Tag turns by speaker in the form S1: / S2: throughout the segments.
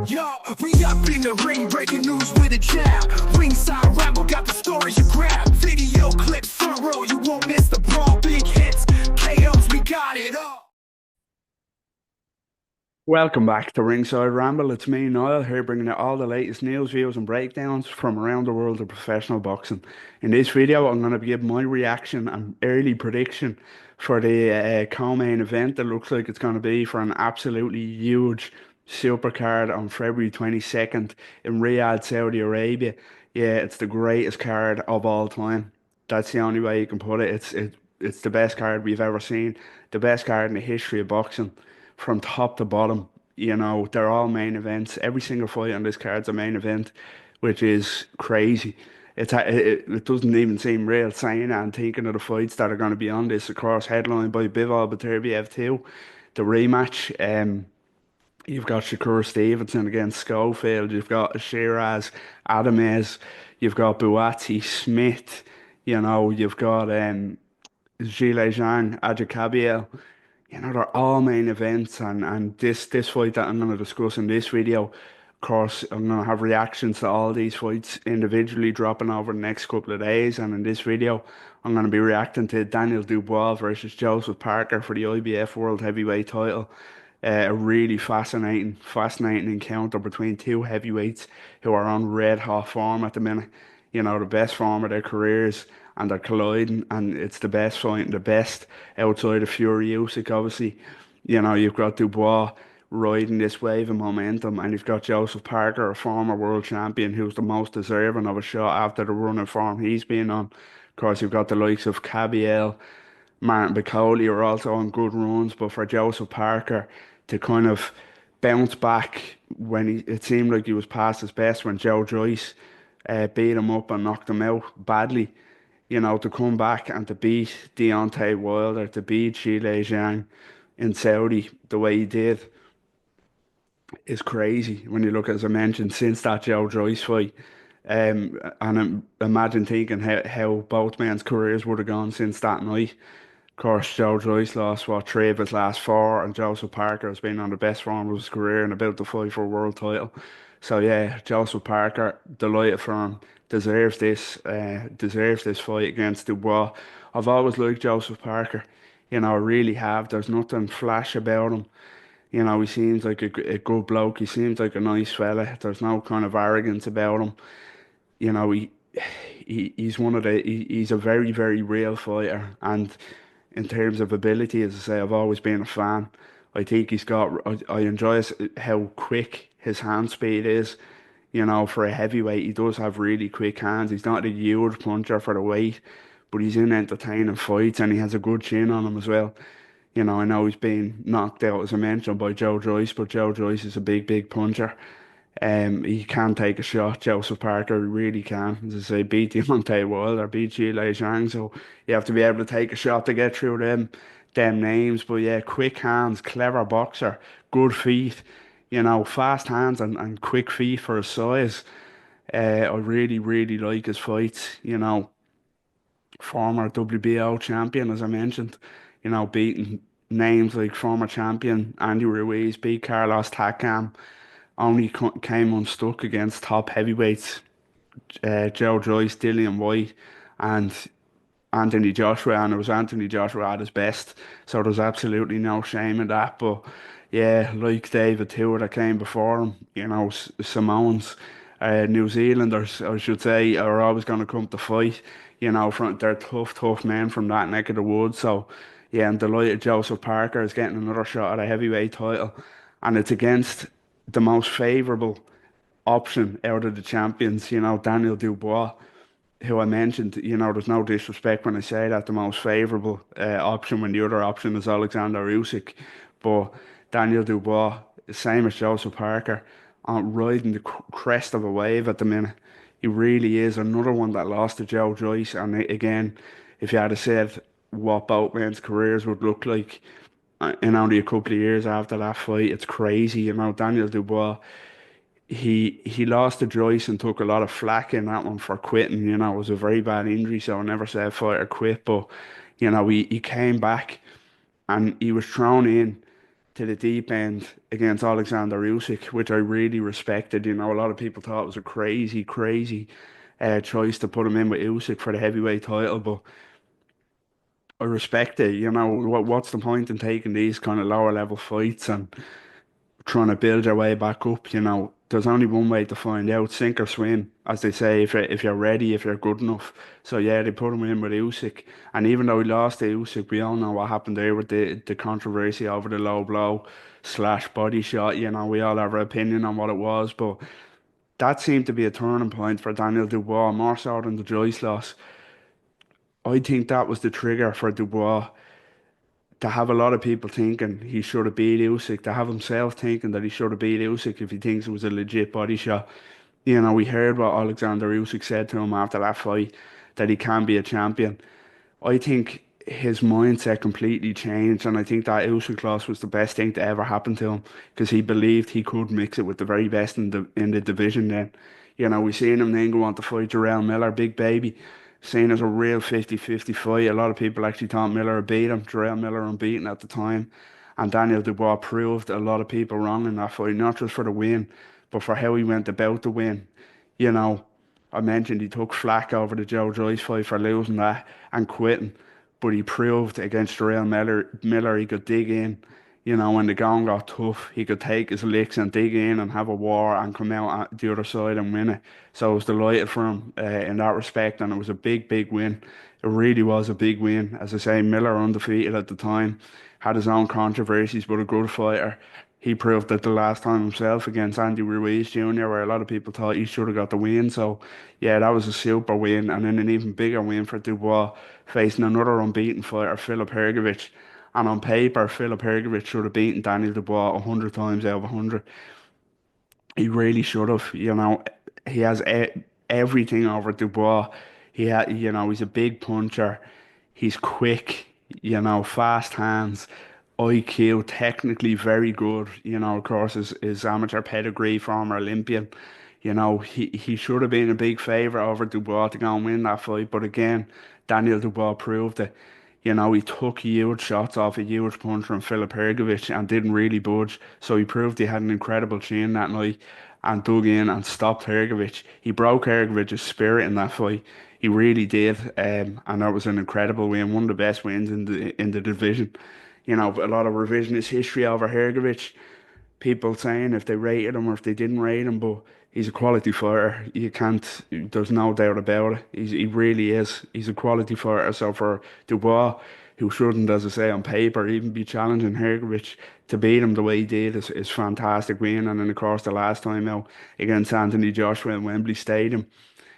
S1: Yo, we up in the ring, breaking news with a jab. Ringside Ramble got the stories you grab. Video clips, front row, you won't miss the brawl. Big hits, KOs, we got it all.
S2: Welcome back to Ringside Ramble. It's me, Niall, here bringing you all the latest news, views, and breakdowns from around the world of professional boxing. In this video, I'm going to give my reaction and early prediction for the co-main event that looks like it's going to be for an absolutely huge supercard on February 22nd in Riyadh, Saudi Arabia. Yeah, it's the greatest card of all time. That's the only way you can put it. It's the best card we've ever seen, the best card in the history of boxing from top to bottom. You know, they're all main events. Every single fight on this card's a main event, which is crazy. It doesn't even seem real saying that and thinking of the fights that are going to be on this, of course, headlined by Bivol Beterbiev too. The rematch, you've got Shakur Stevenson against Schofield, you've got Shiraz Adamez, you've got Buatsi Smith, you've got Zhile Zhang, Adjakabiel. They're all main events, and this fight that I'm going to discuss in this video, of course, I'm going to have reactions to all these fights individually dropping over the next couple of days. And in this video, I'm going to be reacting to Daniel Dubois versus Joseph Parker for the IBF World Heavyweight title. A really fascinating encounter between two heavyweights who are on red hot form at the minute. The best form of their careers, and they're colliding, and it's the best fight and the best outside of Fury Usyk, obviously. You've got Dubois riding this wave of momentum, and you've got Joseph Parker, a former world champion, who's the most deserving of a shot after the run of form he's been on. Of course, you've got the likes of Cabiel, Martin Bacoli are also on good runs, but for Joseph Parker to kind of bounce back when it seemed like he was past his best when Joe Joyce beat him up and knocked him out badly, to come back and to beat Deontay Wilder, to beat Zhilei Zhang in Saudi the way he did is crazy when you look, as I mentioned, since that Joe Joyce fight. And imagine thinking how both men's careers would have gone since that night. Of course, Joe Joyce lost, what, three of his last four, and Joseph Parker has been on the best form of his career and about to fight for a world title. So yeah, Joseph Parker, delighted for him, deserves this fight against Dubois. I've always liked Joseph Parker, I really have. There's nothing flash about him. He seems like a good bloke. He seems like a nice fella. There's no kind of arrogance about him. You know, he, he's a very, very real fighter. And in terms of ability, as I say, I've always been a fan. I think I enjoy how quick his hand speed is. For a heavyweight, he does have really quick hands. He's not a huge puncher for the weight, but he's in entertaining fights and he has a good chin on him as well. I know he's been knocked out, as I mentioned, by Joe Joyce, but Joe Joyce is a big, big puncher. He can take a shot, Joseph Parker, he really can. As I say, beat Deontay Wilder, beat Zhilei Zhang, so you have to be able to take a shot to get through them names. But yeah, quick hands, clever boxer, good feet, fast hands and quick feet for his size. I really, really like his fights, former WBO champion, as I mentioned, beating names like former champion Andy Ruiz, beat Carlos Takam, only came unstuck against top heavyweights, Joe Joyce, Dillian White, and Anthony Joshua, and it was Anthony Joshua at his best, so there's absolutely no shame in that. But yeah, like David Tua that came before him, Samoans, New Zealanders, I should say, are always going to come to fight. From they're tough, tough men from that neck of the woods. So yeah, I'm delighted Joseph Parker is getting another shot at a heavyweight title, and it's against the most favourable option out of the champions, Daniel Dubois, who I mentioned. There's no disrespect when I say that, the most favourable option when the other option is Alexander Usyk. But Daniel Dubois, same as Joseph Parker, on riding the crest of a wave at the minute. He really is another one that lost to Joe Joyce. And again, if you had said what both men's careers would look like in only a couple of years after that fight, it's crazy. Daniel Dubois, he lost to Joyce and took a lot of flack in that one for quitting. It was a very bad injury, so I never said fighter quit. But he came back and he was thrown in to the deep end against Alexander Usyk, which I really respected. You know, a lot of people thought it was a crazy, crazy choice to put him in with Usyk for the heavyweight title, but I respect it. You know, what's the point in taking these kind of lower level fights and trying to build your way back up? You know, there's only one way to find out, sink or swim, as they say, if you're ready, if you're good enough. So yeah, they put him in with Usyk, and even though he lost to Usyk, we all know what happened there with the controversy over the low blow slash body shot. You know, we all have our opinion on what it was, but that seemed to be a turning point for Daniel Dubois, more so than the Joyce loss. I think that was the trigger for Dubois to have a lot of people thinking he should have beat Usyk, to have himself thinking that he should have beat Usyk if he thinks it was a legit body shot. You know, we heard what Alexander Usyk said to him after that fight, that he can be a champion. I think his mindset completely changed, and I think that Usyk loss was the best thing to ever happen to him because he believed he could mix it with the very best in the division. Then, you know, we seen him then go on to fight Jarrell Miller, big baby, seen as a real 50-50 fight. A lot of people actually thought Miller would beat him. Jarrell Miller unbeaten at the time, and Daniel Dubois proved a lot of people wrong in that fight, not just for the win, but for how he went about the win. You know, I mentioned he took flack over the Joe Joyce fight for losing that and quitting, but he proved against Jarrell Miller he could dig in. You know, when the going got tough, he could take his licks and dig in and have a war and come out at the other side and win it. So I was delighted for him in that respect, and it was a big, big win. It really was a big win. As I say, Miller undefeated at the time, had his own controversies, but a good fighter. He proved that the last time himself against Andy Ruiz Jr., where a lot of people thought he should have got the win. So, yeah, that was a super win. And then an even bigger win for Dubois, facing another unbeaten fighter, Filip Hrgovic. And on paper, Filip Hrgovic should have beaten Daniel Dubois 100 times out of 100. He really should have. You know, he has everything over Dubois. You know, he's a big puncher. He's quick, you know, fast hands, IQ, technically very good. You know, of course, his amateur pedigree, former Olympian. You know, he should have been a big favourite over Dubois to go and win that fight. But again, Daniel Dubois proved it. You know, he took huge shots off a huge puncher from Filip Hrgovic and didn't really budge. So he proved he had an incredible chin that night and dug in and stopped Hrgovic. He broke Hrgovic's spirit in that fight. He really did, and that was an incredible win, one of the best wins in the division. You know, a lot of revisionist history over Hrgovic, people saying if they rated him or if they didn't rate him, but he's a quality fighter. You can't, there's no doubt about it. He really is. He's a quality fighter. So for Dubois, who shouldn't, as I say, on paper, even be challenging Hrgovic to beat him the way he did is fantastic win. And then, of course, the last time out against Anthony Joshua in Wembley Stadium,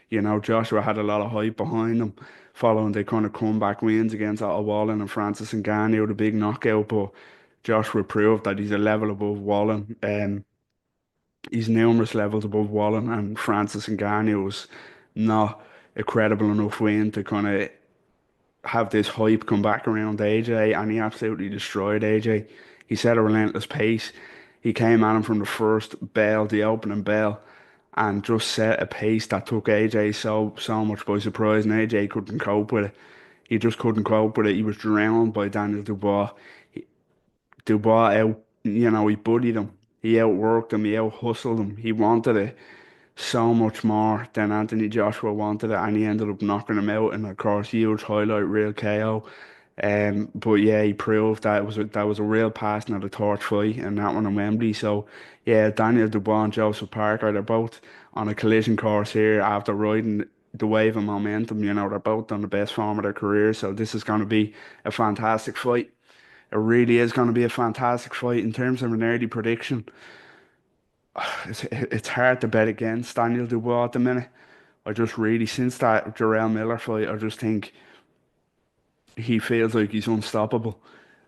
S2: you know, Joshua had a lot of hype behind him following the kind of comeback wins against Otto Wallin and Francis Ngannou, the big knockout. But Joshua proved that he's a level above Wallin. He's numerous levels above Wallin, and Francis Ngannou was not a credible enough win to kind of have this hype come back around AJ, and he absolutely destroyed AJ. He set a relentless pace. He came at him from the first bell, the opening bell, and just set a pace that took AJ so much by surprise, and AJ couldn't cope with it. He just couldn't cope with it. He was drowned by Daniel Dubois. Dubois you know, he bullied him. He outworked him. He out hustled him. He wanted it so much more than Anthony Joshua wanted it, and he ended up knocking him out. And of course, huge highlight reel KO. But yeah, he proved that that was a real passing of the torch fight, and that one in Wembley. So yeah, Daniel Dubois and Joseph Parker, they're both on a collision course here after riding the wave of momentum. You know, they're both on the best form of their careers. So this is going to be a fantastic fight. It really is going to be a fantastic fight in terms of an early prediction. It's hard to bet against Daniel Dubois at the minute. I just really, since that Jarrell Miller fight, I just think he feels like he's unstoppable,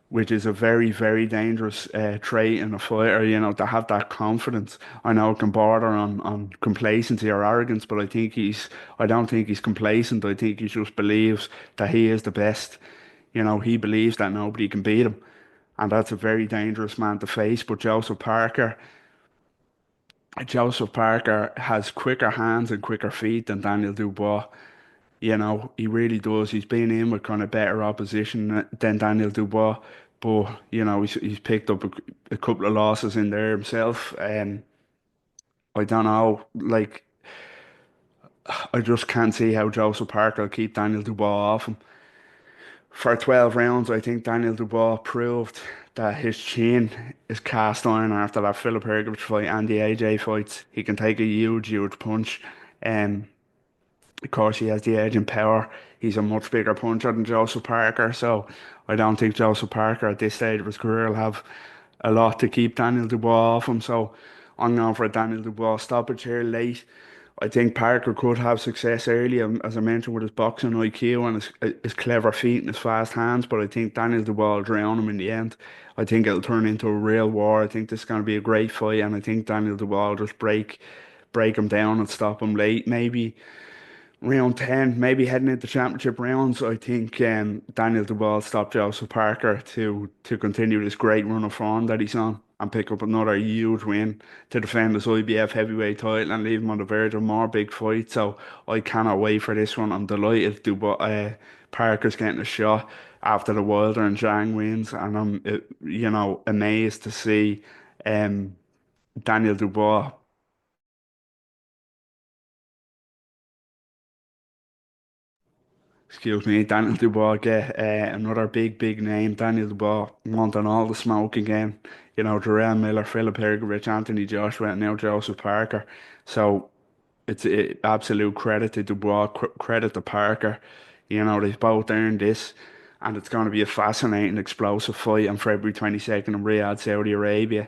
S2: which is a very, very dangerous trait in a fighter, you know, to have that confidence. I know it can border on complacency or arrogance, but I don't think he's complacent. I think he just believes that he is the best. You know, he believes that nobody can beat him. And that's a very dangerous man to face. But Joseph Parker has quicker hands and quicker feet than Daniel Dubois. You know, he really does. He's been in with kind of better opposition than Daniel Dubois, but he's picked up a couple of losses in there himself. I don't know, like I just can't see how Joseph Parker will keep Daniel Dubois off him. For 12 rounds, I think Daniel Dubois proved that his chin is cast iron after that Philip Hergovich fight and the AJ fights. He can take a huge, huge punch. Um, of course, he has the edge in power. He's a much bigger puncher than Joseph Parker, so I don't think Joseph Parker at this stage of his career will have a lot to keep Daniel Dubois off him. So I'm going for a Daniel Dubois stoppage here late. I think Parker could have success early, as I mentioned, with his boxing IQ and his clever feet and his fast hands. But I think Daniel Dubois will drown him in the end. I think it'll turn into a real war. I think this is going to be a great fight, and I think Daniel Dubois will just break him down and stop him late. Maybe round 10, maybe heading into championship rounds, I think Daniel Dubois stopped Joseph Parker to continue this great run of form that he's on and pick up another huge win to defend his IBF heavyweight title and leave him on the verge of more big fights. So I cannot wait for this one. I'm delighted Parker's getting a shot after the Wilder and Zhang wins, and I'm amazed to see um, Daniel Dubois. Excuse me, Daniel Dubois get another big, big name. Daniel Dubois wanting all the smoke again. Jarrell Miller, Philip Hergovich, Anthony Joshua, and now Joseph Parker. So it's absolute credit to Dubois, credit to Parker. They've both earned this, and it's going to be a fascinating, explosive fight on February 22nd in Riyadh, Saudi Arabia.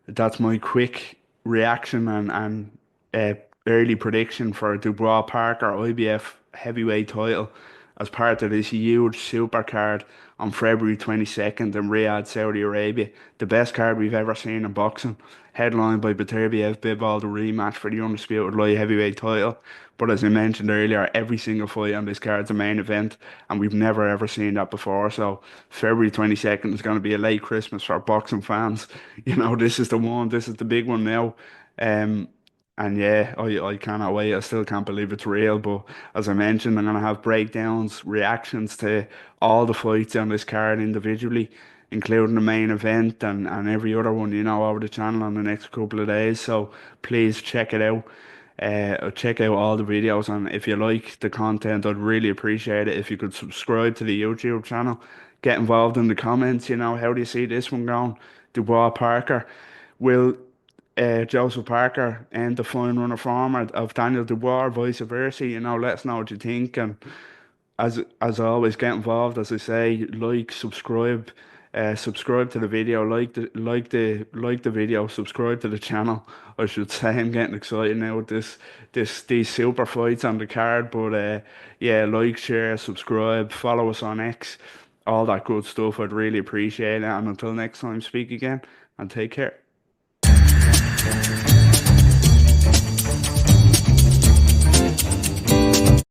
S2: That's my quick reaction and uh, early prediction for Dubois Parker IBF heavyweight title as part of this huge super card on February 22nd in Riyadh, Saudi Arabia. The best card we've ever seen in boxing, headlined by Beterbiev Bivol, the rematch for the undisputed light heavyweight title. But as I mentioned earlier, every single fight on this card is a main event, and we've never ever seen that before. So February 22nd is going to be a late Christmas for boxing fans. This is the one, this is the big one now. Um, and yeah, I cannot wait. I still can't believe it's real. But as I mentioned, I'm going to have breakdowns, reactions to all the fights on this card individually, including the main event and every other one, over the channel on the next couple of days. So please check it out. Check out all the videos, and if you like the content, I'd really appreciate it if you could subscribe to the YouTube channel. Get involved in the comments. How do you see this one going? Dubois Parker. Will Joseph Parker end the fine run of form of Daniel Dubois, or vice versa? Let us know what you think. And as always, get involved. As I say, like, subscribe to the video, like the video, subscribe to the channel. I should say I'm getting excited now with these super fights on the card. But yeah, like, share, subscribe, follow us on X, all that good stuff. I'd really appreciate it. And until next time, speak again and take care.